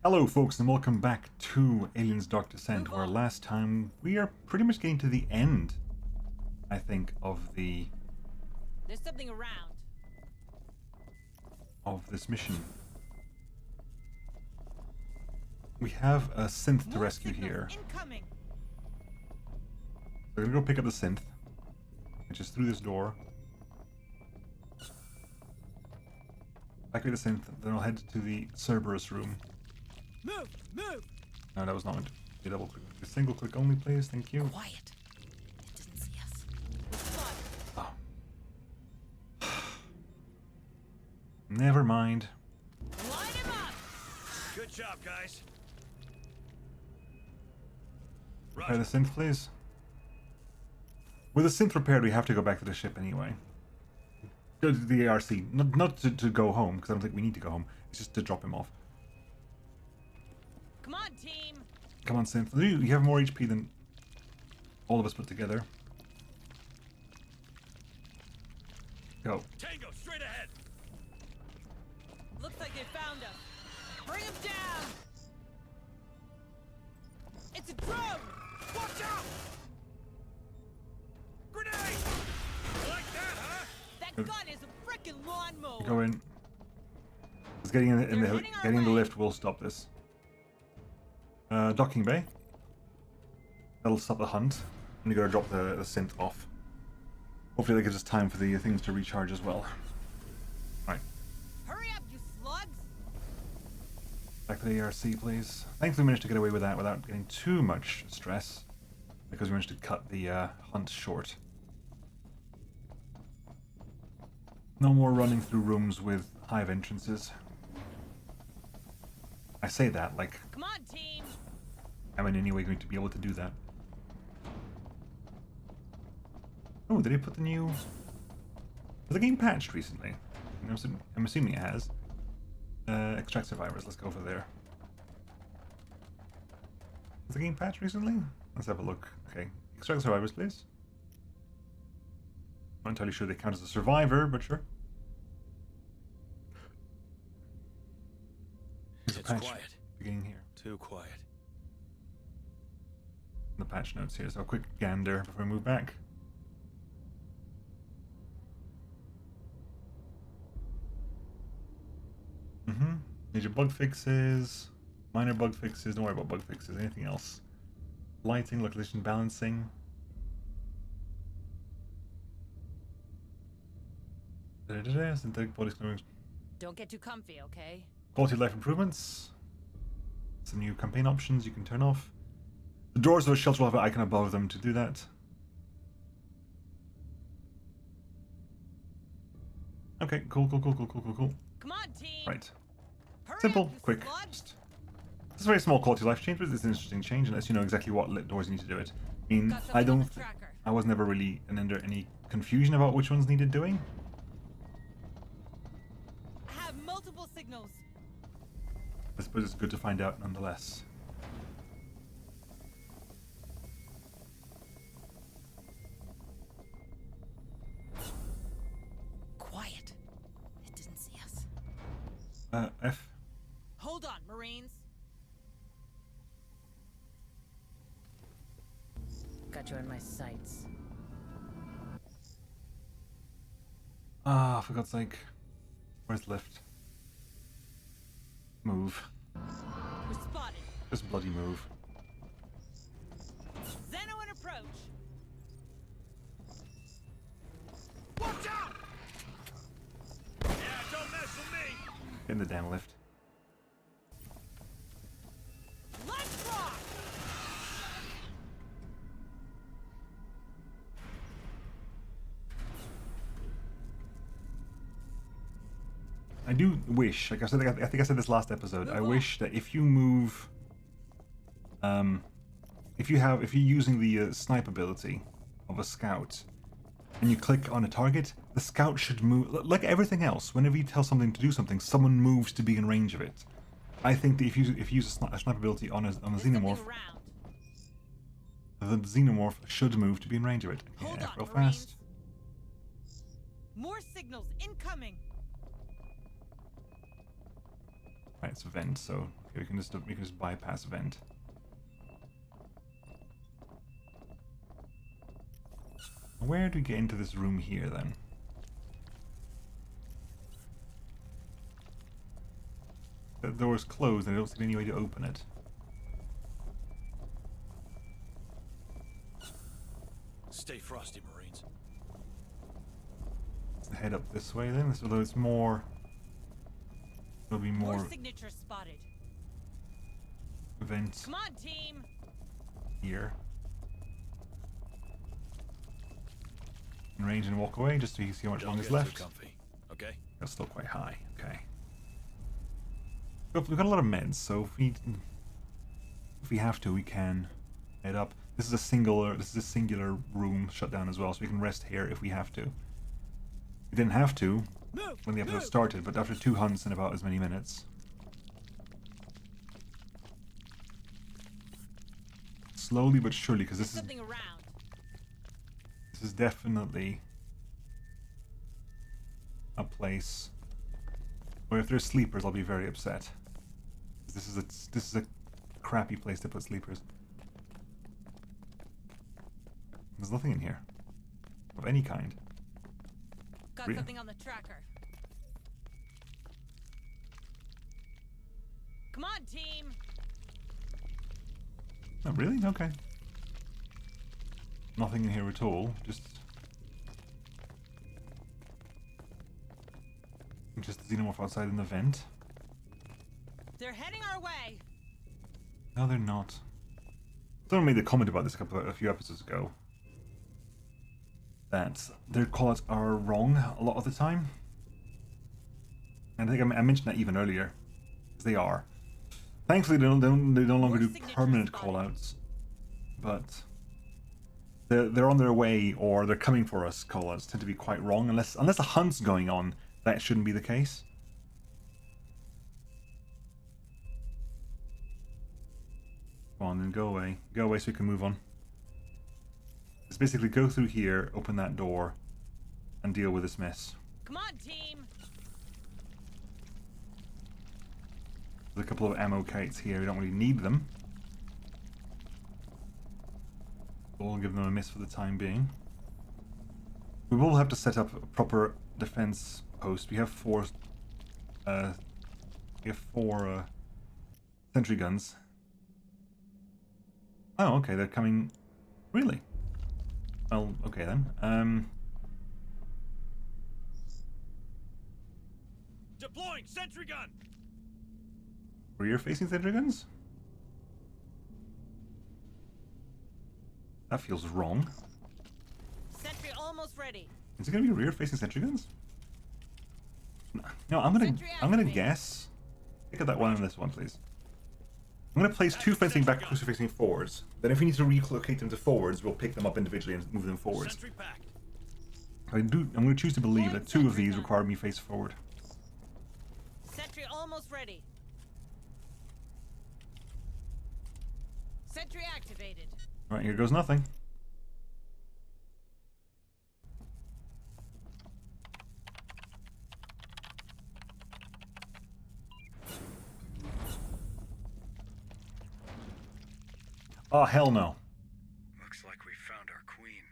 Hello folks and welcome back to Aliens Dark Descent, where last time we are pretty much getting to the end, I think, of There's something around. this mission. We have a synth to rescue here. Incoming. We're gonna go pick up the synth, which is through this door. Activate the synth, then I'll head to the Cerberus room. Move! Move! No, that was not meant to be double click. A single click only, please. Thank you. Quiet. It doesn't see us. Oh. Never mind. Line him up! Good job, guys. Repair the synth, please. With the synth repaired, we have to go back to the ship anyway. Go to the ARC. Not to go home, because I don't think we need to go home. It's just to drop him off. Come on, team! Come on, synth. You have more HP than all of us put together. Go. Tango, straight ahead. Looks like they found us. Bring him down! It's a drone! Watch out! Grenade! You like that, huh? That gun is a frickin' lawnmower! Go in. Just getting in the lift will stop this. Docking bay. That'll stop the hunt. And you gotta drop the synth off. Hopefully that gives us time for the things to recharge as well. Right. Hurry up, you slugs! Back to the ARC, please. Thankfully we managed to get away with that without getting too much stress. Because we managed to cut the hunt short. No more running through rooms with hive entrances. I say that like Come on, team! I'm in any way going to be able to do that. Oh, did he put the new... Was the game patched recently? I'm assuming it has. Extract survivors, let's go over there. Was the game patched recently? Let's have a look. Okay, extract survivors, please. Not entirely sure they count as a survivor, but sure. There's a It's patch quiet. beginning here. Too quiet. The patch notes here, so a quick gander before we move back. Major bug fixes, minor bug fixes, don't worry about bug fixes, anything else. Lighting, localization, balancing. Synthetic body clearance. Don't get too comfy, okay? Quality of life improvements. Some new campaign options you can turn off. The doors of a shelter will have an icon above them to do that. Okay, cool. Come on, team! Right. Hurry Simple, up, you quick. slugs! It's a very small quality of life change, but it's an interesting change unless you know exactly what lit doors you need to do it. I mean, Got something on the tracker. I was never really under any confusion about which ones needed doing. I have multiple signals. I suppose it's good to find out nonetheless. Quiet. It didn't see us. F. Hold on, Marines. Got you in my sights. Ah, for God's sake. Where's the lift? Move. We're spotted. Just bloody move. Xeno in approach. Watch out! Yeah, don't mess with me. Get in the damn lift. Let's rock! I do wish, like I said, I think I said this last episode. I wish that if you move, if you're using the snipe ability of a scout, and you click on a target, the scout should move like everything else. Whenever you tell something to do something, someone moves to be in range of it. I think that if you use a snipe ability on a xenomorph, the xenomorph should move to be in range of it. Hold Yeah, on, real Marines. fast. More signals incoming. Right, it's a vent, so We can just bypass vent. Where do we get into this room here then? The door is closed and I don't see any way to open it. Stay frosty, Marines. Let's head up this way then, although it's more... There'll be More more signatures spotted. vents Come on, team. here. In range and walk away just so you can see how much long is left. Comfy, okay? That's still quite high, okay. We've got a lot of meds, so if we have to, we can head up. This is a singular room shut down as well, so we can rest here if we have to. We didn't have to when the episode started, but after 2 hunts in about as many minutes. Slowly but surely, because this Something around. is definitely a place where if there's sleepers, I'll be very upset. This is a crappy place to put sleepers. There's nothing in here of any kind. Got Really? something on the tracker. Come on, team. Oh, really? Okay. Nothing in here at all. Just the Xenomorph outside in the vent. They're heading our way. No, they're not. Someone made the comment about this a few episodes ago. That their callouts are wrong a lot of the time. And I think I mentioned that even earlier. They are. Thankfully, they no longer do permanent callouts. But they're on their way or they're coming for us callouts tend to be quite wrong. Unless a hunt's going on, that shouldn't be the case. Come on, then go away. Go away so we can move on. Just basically go through here, open that door, and deal with this mess. Come on, team. There's a couple of ammo crates here. We don't really need them. We'll give them a miss for the time being. We will have to set up a proper defense post. We have four sentry guns. Oh, okay, they're coming. Really? Well, okay then. Deploying sentry gun. Rear-facing sentry guns? That feels wrong. Sentry almost ready. Is it gonna be rear-facing sentry guns? No, I'm gonna guess. Pick up that one and this one, please. I'm gonna place 2 fencing back, closer facing forwards. Then, if we need to relocate them to forwards, we'll pick them up individually and move them forwards. Sentry packed. I'm gonna choose to believe that 2 of these require me face forward. Sentry almost ready. Sentry activated. Right, here goes nothing. Oh, hell no. Looks like we found our queen.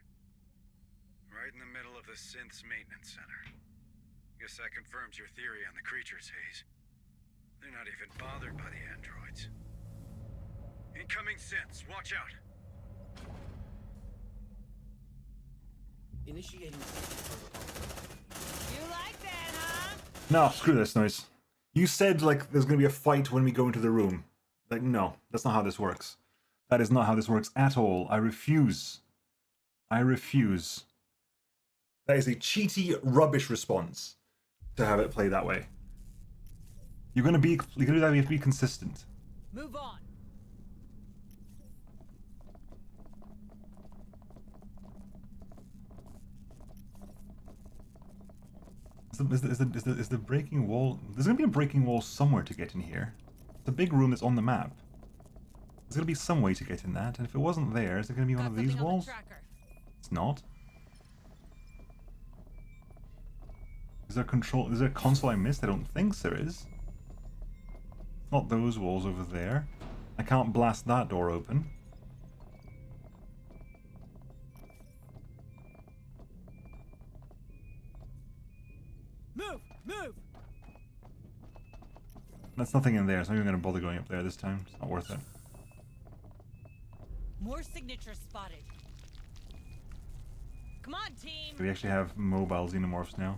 Right in the middle of the synth's maintenance center. Guess that confirms your theory on the creatures, Hayes. They're not even bothered by the androids. Incoming synths, watch out! Initiating. You like that, huh? No, screw this noise. You said, like, there's gonna be a fight when we go into the room. Like, no, that's not how this works. That is not how this works at all. I refuse. I refuse. That is a cheaty, rubbish response to have it play that way. You're gonna do that, you have to be consistent. Move on. Is the breaking wall... There's gonna be a breaking wall somewhere to get in here. It's a big room that's on the map. There's gonna be some way to get in that, and if it wasn't there, is it gonna be one Got of these something on the walls? tracker. It's not. Is there a console I missed? I don't think there is. Not those walls over there. I can't blast that door open. Move! Move! That's nothing in there, so I'm not even going to bother going up there this time. It's not worth it. More signatures spotted. Come on, team! We actually have mobile xenomorphs now.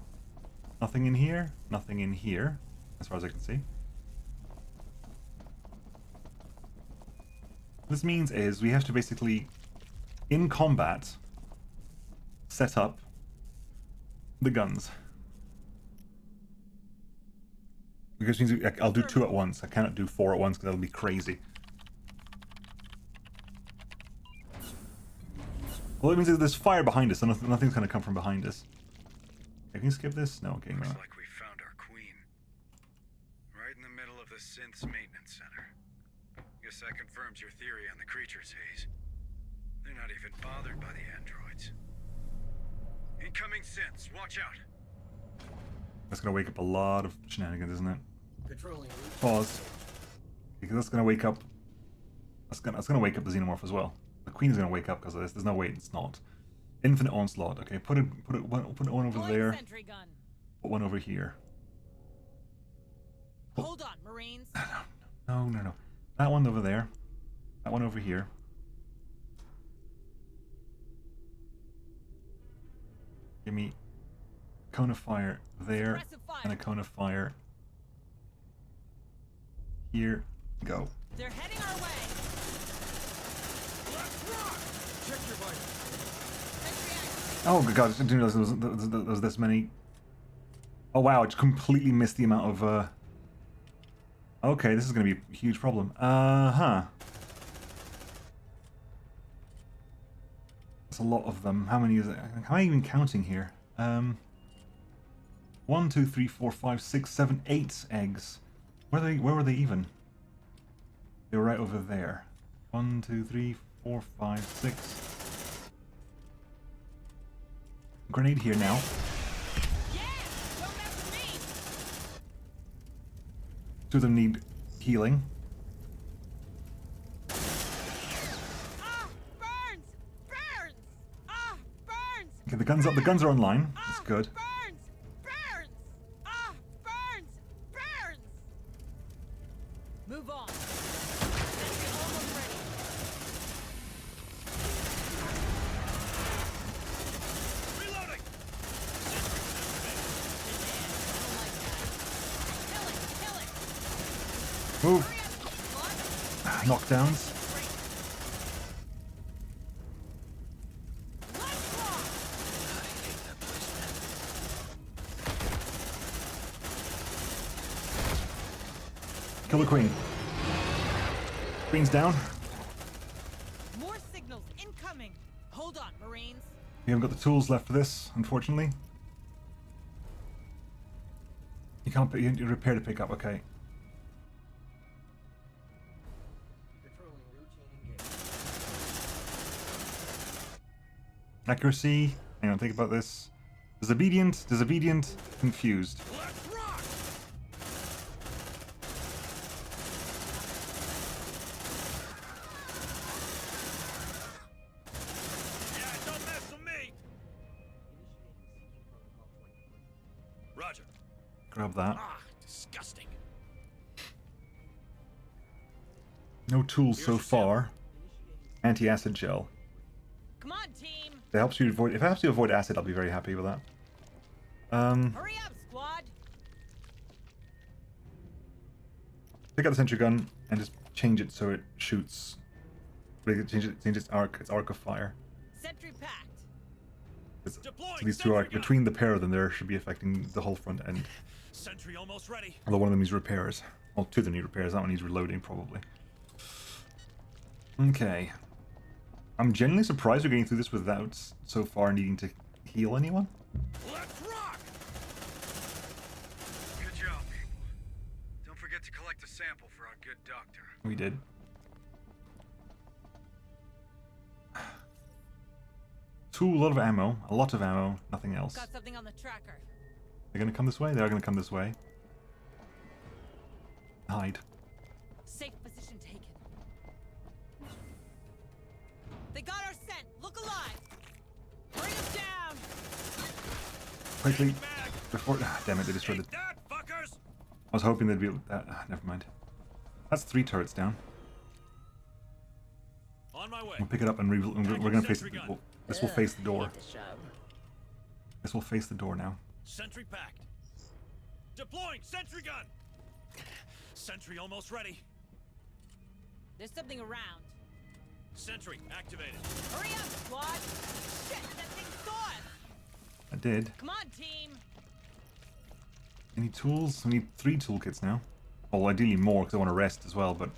Nothing in here, nothing in here, as far as I can see. What this means is we have to basically, in combat, set up the guns. Because it means I'll do 2 at once. I cannot do 4 at once because that'll be crazy. Well, it means that there's fire behind us, so nothing's going to come from behind us. Okay, can you skip this? No, okay, no. Looks like we found our queen. Right in the middle of the synth's maintenance center. Guess that confirms your theory on the creatures, Hayes. They're not even bothered by the androids. Incoming synths, watch out! That's going to wake up a lot of shenanigans, isn't it? Controlling route. Pause. Because that's going to wake up... That's going to wake up the xenomorph as well. The queen is going to wake up because of this. There's no way it's not. Infinite onslaught. Okay, put one over there. Sentry gun. Put one over here. Hold on, Marines. No. That one over there. That one over here. Give me a cone of fire there, Suppressive fire. and a cone of fire here. Go. They're heading our way. Let's rock! Check your vitals. Sentry Oh god, I didn't realize there was this many. Oh wow, I just completely missed the amount of Okay, this is gonna be a huge problem. Huh. That's a lot of them. How many is it? How am I even counting here? 1, 2, 3, 4, 5, 6, 7, 8 eggs. Where were they even? They were right over there. 1, 2, 3, 4, 5, 6. Grenade here now. Yeah! Don't mess with me! 2 of them need healing. Ah! Burns! Burns! Ah! Burns! Okay, the guns up. The guns are online. That's good. Burns! Burns! Ah! Burns! Burns! Move on. Sentry almost ready. Reloading! Kill it! Move. Hurry up, squad! Knockdowns. Let's rock! I hate that place, man. Kill the queen. Queen's down. More signals incoming. Hold on, Marines. We haven't got the tools left for this, unfortunately. You can't put you repair to pick up. Okay. Controlling route engaged. Accuracy. Hang on, think about this. Disobedient, confused. Let's rock! Yeah, don't mess with me! Initiating seeking protocol 23. Roger. Grab that. Ah, disgusting. No tools so Here's your far. Anti-acid gel. Come on, team. If it helps you avoid acid, I'll be very happy with that. Hurry up, squad. Pick out the sentry gun and just change it so it shoots. Change its arc of fire. Sentry packed. It's- Deploying so these two are sentry gun. between the pair of them. There should be affecting the whole front end. Sentry almost ready. Although one of them needs repairs. Well, 2 of them need repairs. That one needs reloading probably. Okay. I'm genuinely surprised we're getting through this without so far needing to heal anyone. Let's rock! Good job, people. Don't forget to collect a sample for our good doctor. We did. A lot of ammo. A lot of ammo. Nothing else. Got something on the tracker. They're gonna come this way? They are gonna come this way. Hide. Safe position taken. They got our scent. Look alive. Bring them down. Quickly, Mag! before... Ah, damn it, they destroyed Take the... that, fuckers! I was hoping they'd be... never mind. That's 3 turrets down. On my way. We'll pick it up and we're gonna face it. Sentry gun. Well, this will face the door. Hate this job. This will face the door now. Sentry packed. Deploying sentry gun. Sentry almost ready. There's something around. Sentry activated. Hurry up, squad. Shit, that thing saw us. I did. Come on, team. Any tools? We need 3 toolkits now. Well, ideally more because I want to rest as well, but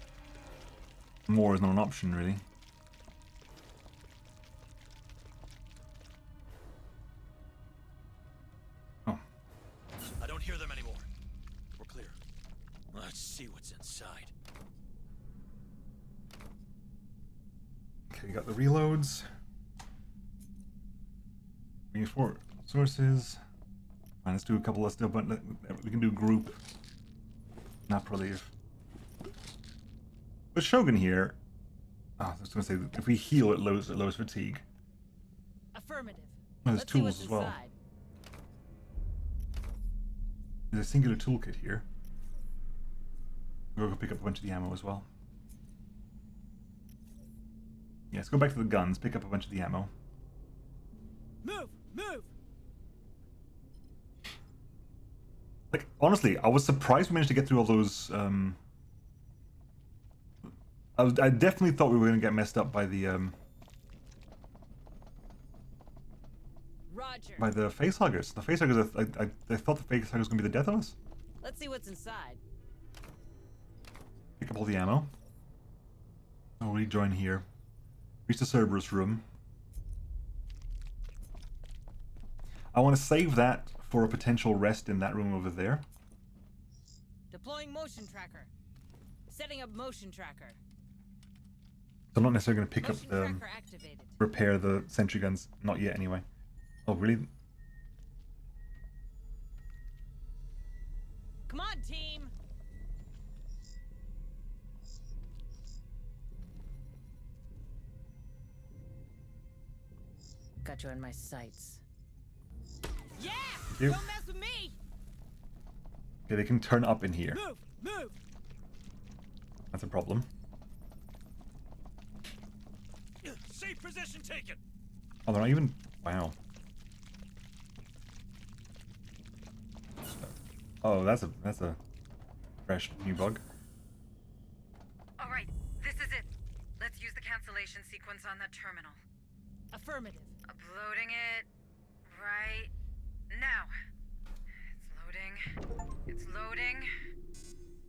more is not an option really. Oh, I don't hear them anymore. We're clear. Let's see what's inside. okay, got the reloads. We need 4 sources. Fine, let's do a couple. Let's do, but we can do group. Not relief. With Shogun here, I was going to say that if we heal, it lowers fatigue. Affirmative. Oh, there's Let's see tools what's as well. inside. There's a singular toolkit here. We'll go pick up a bunch of the ammo as well. Yeah, let's go back to the guns, pick up a bunch of the ammo. Move! Move! Like, honestly, I was surprised we managed to get through all those, I definitely thought we were going to get messed up by the, Roger. by the facehuggers. The facehuggers, I thought the facehuggers were going to be the death of us. Let's see what's inside. Pick up all the ammo. I'll rejoin here. Reach the Cerberus room. I want to save that for a potential rest in that room over there. Deploying motion tracker. Setting up motion tracker. So I'm not necessarily going to pick up Motion the tracker activated. repair the sentry guns. Not yet, anyway. Oh, really? Come on, team. Got you in my sights. Yeah! you. Don't mess with me! Okay, they can turn up in here. Move! Move! That's a problem. Safe position taken. Oh, they're not even... Wow. Oh, that's a fresh new bug. All right, this is it. Let's use the cancellation sequence on the terminal. Affirmative. Uploading it right now. It's loading. It's loading.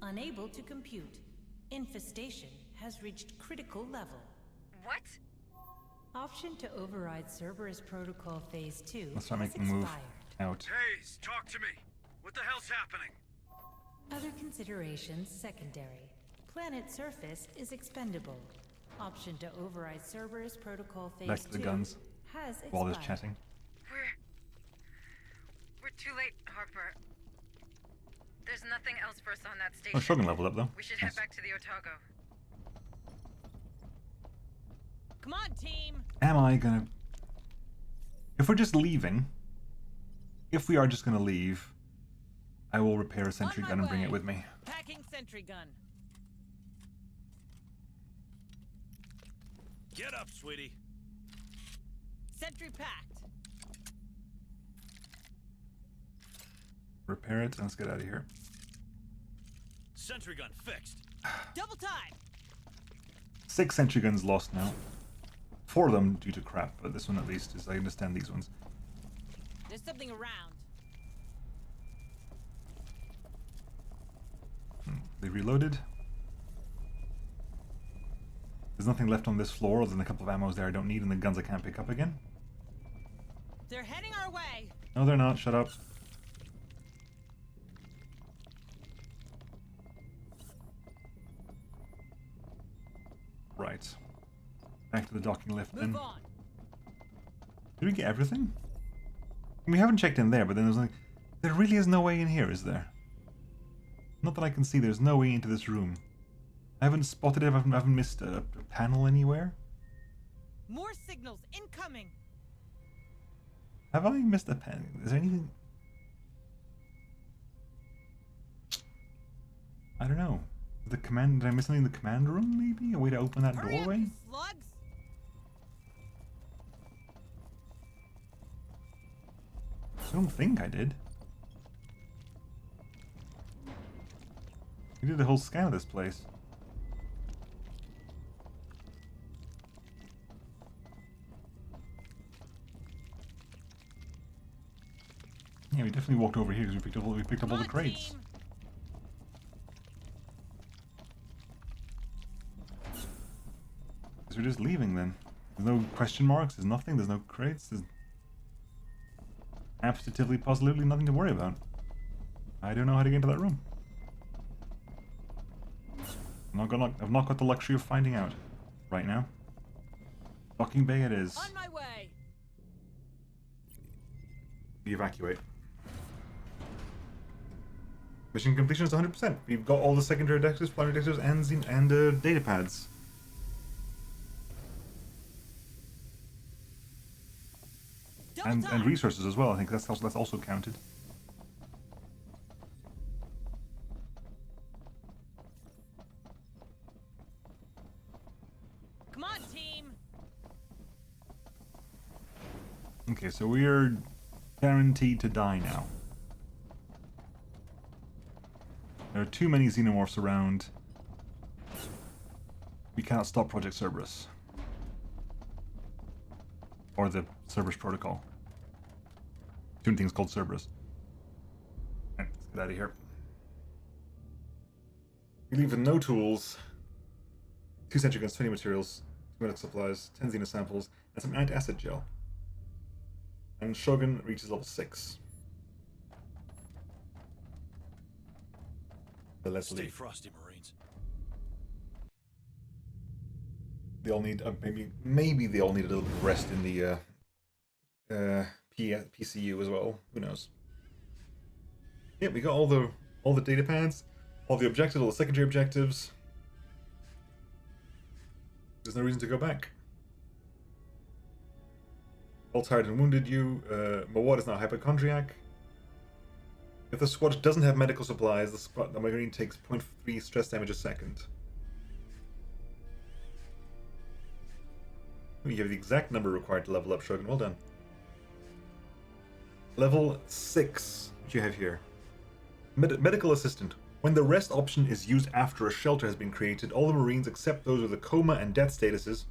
Unable to compute. Infestation has reached critical level. What? Option to override Cerberus Protocol Phase 2 Let's start has making a move expired. out. Hayes, talk to me. What the hell's happening? Other considerations secondary. Planet surface is expendable. Option to override Cerberus Protocol Phase Back to the 2 guns has expired. while they're chatting. We're too late, Harper. There's nothing else for us on that station. Oh, Shogun leveled up though. We should head Nice. back to the Otago. Come on, team. Am I gonna... If we're just leaving... If we are just gonna leave... I will repair a sentry my gun and bring it way. with me. Packing sentry gun. Get up, sweetie. Sentry packed. Repair it and let's get out of here. Sentry gun fixed. Double time. 6 sentry guns lost now. 4 of them due to crap, but this one at least is... I understand these ones. There's something around. They reloaded. There's nothing left on this floor other than a couple of ammos there I don't need and the guns I can't pick up again. They're heading our way. No, they're not. Shut up. Right. Back to the docking lift Move then. on. Did we get everything? We haven't checked in there, but then there's like... There really is no way in here, is there? Not that I can see, there's no way into this room. I haven't spotted it. I haven't missed a panel anywhere. More signals incoming. Have I missed a panel? Is there anything? I don't know. The command? Did I miss something in the command room? Maybe a way to open that Hurry up, doorway. you slugs! I don't think I did. We did a whole scan of this place. Yeah, we definitely walked over here because we picked up all Come the on, crates. team. Guess we're just leaving then. There's no question marks, there's nothing, there's no crates, there's absolutely positively nothing to worry about. I don't know how to get into that room. I've not got the luxury of finding out right now. Docking bay it is. On my way. We evacuate. Mission completion is 100%. We've got all the secondary objectives, primary objectives, and data pads. Double And time. resources as well. I think that's also counted. Come on, team. Okay, so we are guaranteed to die now. There are too many Xenomorphs around. We cannot stop Project Cerberus. Or the Cerberus Protocol. Two things called Cerberus. Alright, let's get out of here. We leave with no tools, 2 sentry guns, 20 materials, 2 medical supplies, 10 Xeno samples, and some anti-acid gel. And Shogun reaches level 6. But let's Stay leave. frosty, Marines. They all need maybe they all need a little bit of rest in the PCU as well. Who knows? Yeah, we got all the data pads, all the objectives, all the secondary objectives. There's no reason to go back. All tired and wounded you. Mawad is now hypochondriac. If the squad doesn't have medical supplies, the Marine takes 0.3 stress damage a second. You have the exact number required to level up, Shogun. Well done. Level 6, which you have here. Medical assistant. When the rest option is used after a shelter has been created, all the Marines except those with a coma and death statuses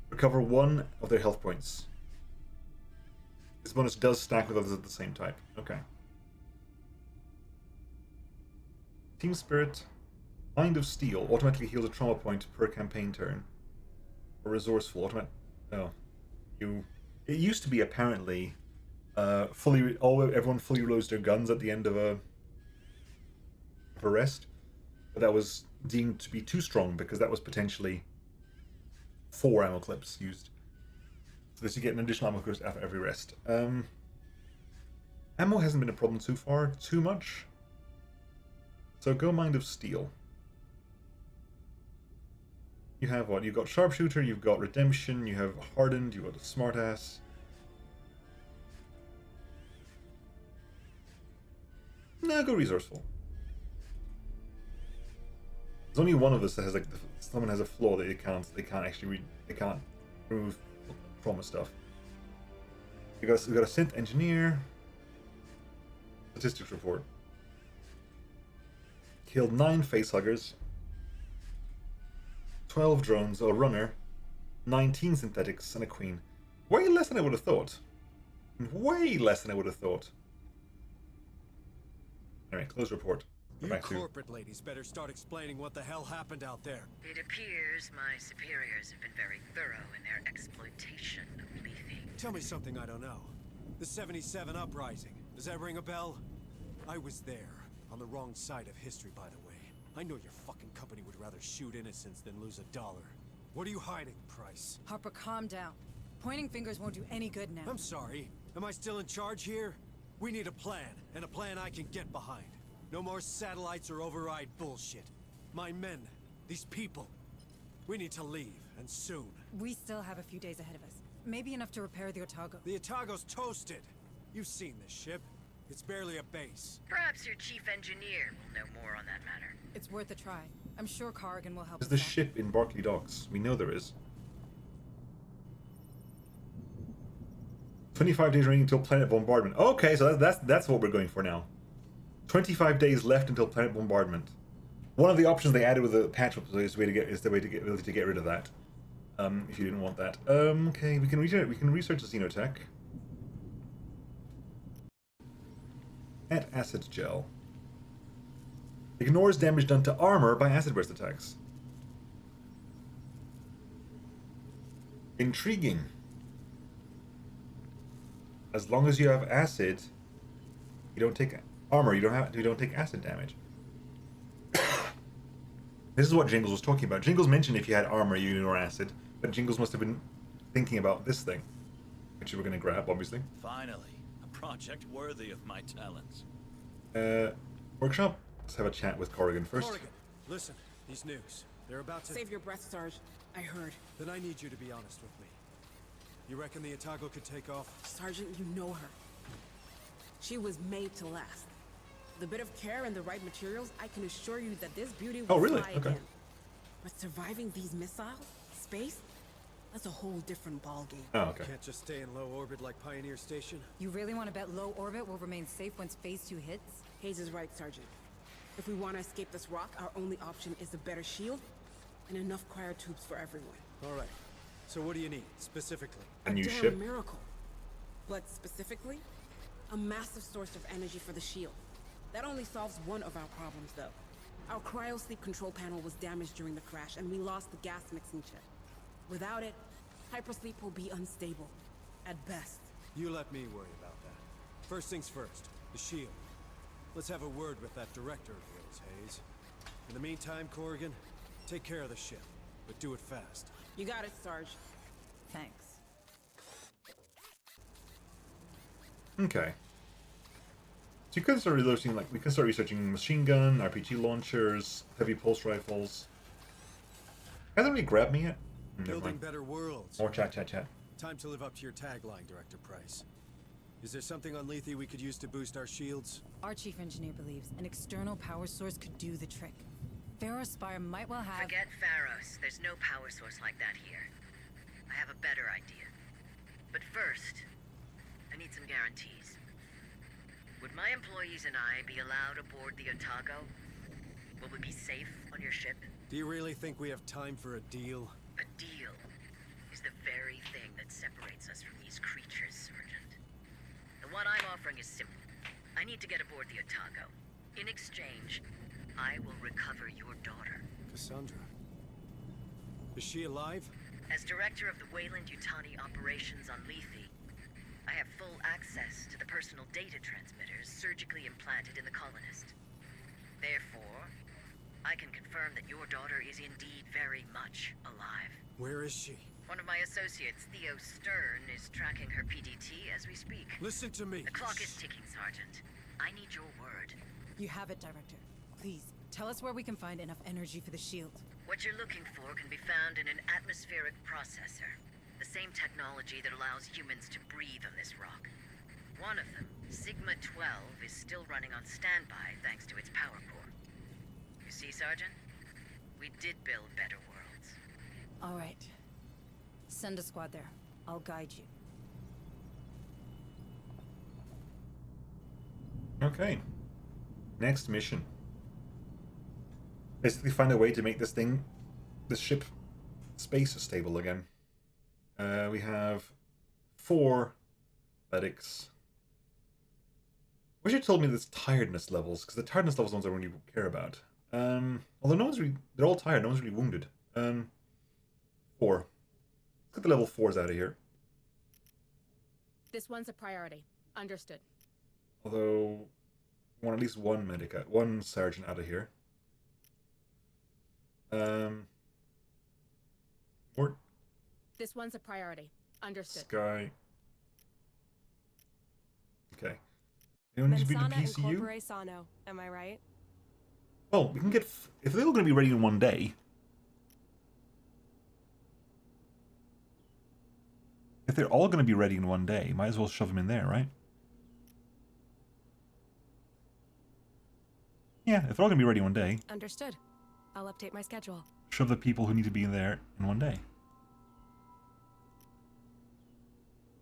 recover 1 of their health points. This bonus does stack with others of the same type. Okay. Team Spirit. Mind of Steel. Automatically heals a trauma point per campaign turn. Or Resourceful. No. It used to be apparently everyone fully reloads their guns at the end of a rest. But that was deemed to be too strong because that was potentially 4 ammo clips used. So this you get an additional ammo clip after every rest. Ammo hasn't been a problem so far, too much. So go Mind of Steel. You have what? You've got Sharpshooter, you've got Redemption, you have Hardened, you've got a Smartass. No, go Resourceful. There's only one of us that has someone has a flaw that they can't remove trauma stuff. We've got a Synth Engineer. Statistics report. Killed 9 facehuggers. 12 drones, a runner, 19 synthetics, and a queen. Way less than I would have thought. Way less than I would have thought. Anyway, close report. Go You back to... corporate ladies better start explaining what the hell happened out there. It appears my superiors have been very thorough in their exploitation of Lethe. Tell me something I don't know. The 77 uprising. Does that ring a bell? I was there. On the wrong side of history, by the way. I know your fucking company would rather shoot innocents than lose $1. What are you hiding, Price? Harper, calm down. Pointing fingers won't do any good now. I'm sorry. Am I still in charge here? We need a plan, and a plan I can get behind. No more satellites or override bullshit. My men, These people. We need to leave, and soon. We still have a few days ahead of us. Maybe enough to repair the Otago. The Otago's toasted. You've seen this ship. It's barely a base. Perhaps your chief engineer will know more on that matter. It's worth a try. I'm sure Corrigan will help There's us the out. ship in Barclay Docks. We know there is. 25 days remaining until planet bombardment. Okay, so that's what we're going for now. 25 days left until planet bombardment. One of the options they added with the patch is the way to get rid of that. If you didn't want that. Okay, we can research the xenotech. At acid gel. Ignores damage done to armor by acid burst attacks. Intriguing. As long as you have acid, you don't take armor. You don't take acid damage. This is what Jingles was talking about. Jingles mentioned if you had armor, you ignore acid, but Jingles must have been thinking about this thing, which we're going to grab, obviously. Finally, a project worthy of my talents. Workshop. Let's have a chat with Corrigan first. Corrigan, listen. These news. They're about to... Save your breath, Sarge. I heard. Then I need you to be honest with me. You reckon the Otago could take off? Sergeant, you know her. She was made to last. The bit of care and the right materials, I can assure you that this beauty will fly again. But surviving these missiles, space, that's a whole different ballgame. Oh, okay. Can't just stay in low orbit like Pioneer Station? You really want to bet low orbit will remain safe once Phase 2 hits? Hayes is right, Sergeant. If we want to escape this rock, our only option is a better shield and enough cryotubes for everyone. All right. So what do you need, specifically? A new damn ship? Miracle. But specifically, a massive source of energy for the shield. That only solves one of our problems, though. Our cryosleep control panel was damaged during the crash, and we lost the gas mixing chip. Without it, hypersleep will be unstable, at best. You let me worry about that. First things first, the shield. Let's have a word with that director of yours, Hayes. In the meantime, Corrigan, take care of the ship, but do it fast. You got it, Sarge. Thanks. Okay. So you could start researching, we can start researching machine gun, RPG launchers, heavy pulse rifles. Hasn't really grabbed me yet. Never Building mind. better worlds. More chat. Time to live up to your tagline, Director Price. Is there something on Lethe we could use to boost our shields? Our chief engineer believes an external power source could do the trick. Pharaoh's Spire might well have... Forget Pharos. There's no power source like that here. I have a better idea. But first, I need some guarantees. Would my employees and I be allowed aboard the Otago? Will we be safe on your ship? Do you really think we have time for a deal? A deal is the very thing that separates us from these creatures, Sergeant. And what I'm offering is simple. I need to get aboard the Otago. In exchange, I will recover your daughter. Cassandra. Is she alive? As director of the Weyland-Yutani Operations on Lethe, I have full access to the personal data transmitters surgically implanted in the colonist. Therefore, I can confirm that your daughter is indeed very much alive. Where is she? One of my associates, Theo Stern, is tracking her PDT as we speak. Listen to me. The clock is ticking, Sergeant. I need your word. You have it, Director. Please, tell us where we can find enough energy for the shield. What you're looking for can be found in an atmospheric processor. The same technology that allows humans to breathe on this rock. One of them, Sigma-12, is still running on standby thanks to its power core. You see, Sergeant? We did build better worlds. All right. Send a squad there. I'll guide you. Okay. Next mission. Basically find a way to make this ship, space stable again. We have 4 medics. Wish you told me this tiredness levels, because the tiredness levels are the ones I really care about. Although no one's really, they're all tired, no one's really wounded. 4. Let's get the level 4s out of here. This one's a priority. Understood. Although, I want at least one medic out, one sergeant out of here. More. This one's a priority. Understood. Sky. Okay. Anyone needs to be the PCU? Sano, am I right? Well, we can get... If they're all going to be ready in one day, If they're all going to be ready in one day, might as well shove them in there, right? Yeah, if they're all going to be ready in one day, Understood. I'll update my schedule. shove the people who need to be in there in one day.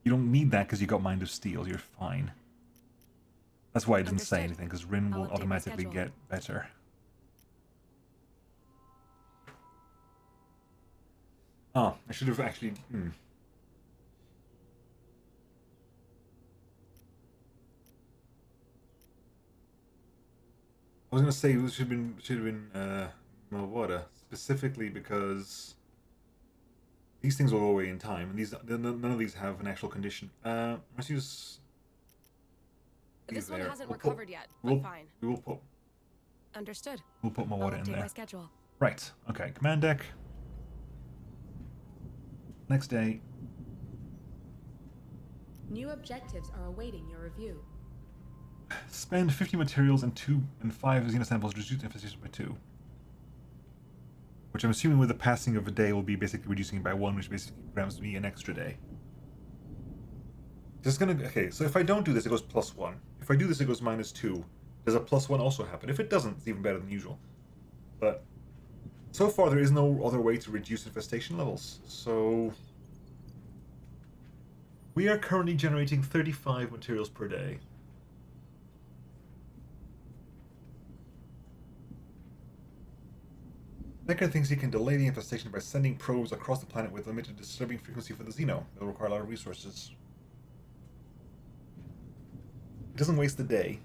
You don't need that because you got Mind of Steel. You're fine. That's why it doesn't say anything, because Rin I'll will update my automatically schedule. get better. Oh, I should have actually... I was gonna say it should have been Mawada, specifically because these things will go away in time, and none of these have an actual condition. Let's use these This one there. hasn't We'll recovered yet, but we'll, fine. We will put Understood. Mawada I'll in update there. my schedule. Right. Okay. Command deck. Next day. New objectives are awaiting your review. Spend 50 materials and 5 Xenosamples to reduce infestation by 2. Which I'm assuming with the passing of a day will be basically reducing it by 1, which basically grants me an extra day. Just gonna... Okay, so if I don't do this, it goes +1. If I do this, it goes -2. Does a +1 also happen? If it doesn't, it's even better than usual. But so far, there is no other way to reduce infestation levels. So we are currently generating 35 materials per day. Necker thinks he can delay the infestation by sending probes across the planet with limited disturbing frequency for the Xeno. It'll require a lot of resources. It doesn't waste the day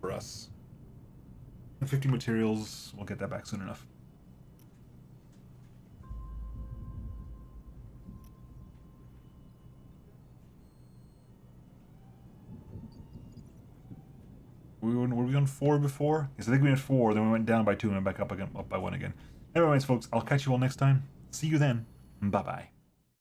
for us. And 50 materials, we'll get that back soon enough. Were we on 4 before? Yes, I think we were at 4, then we went down by 2 and went back up by 1 again. Anyways, folks, I'll catch you all next time. See you then. Bye-bye.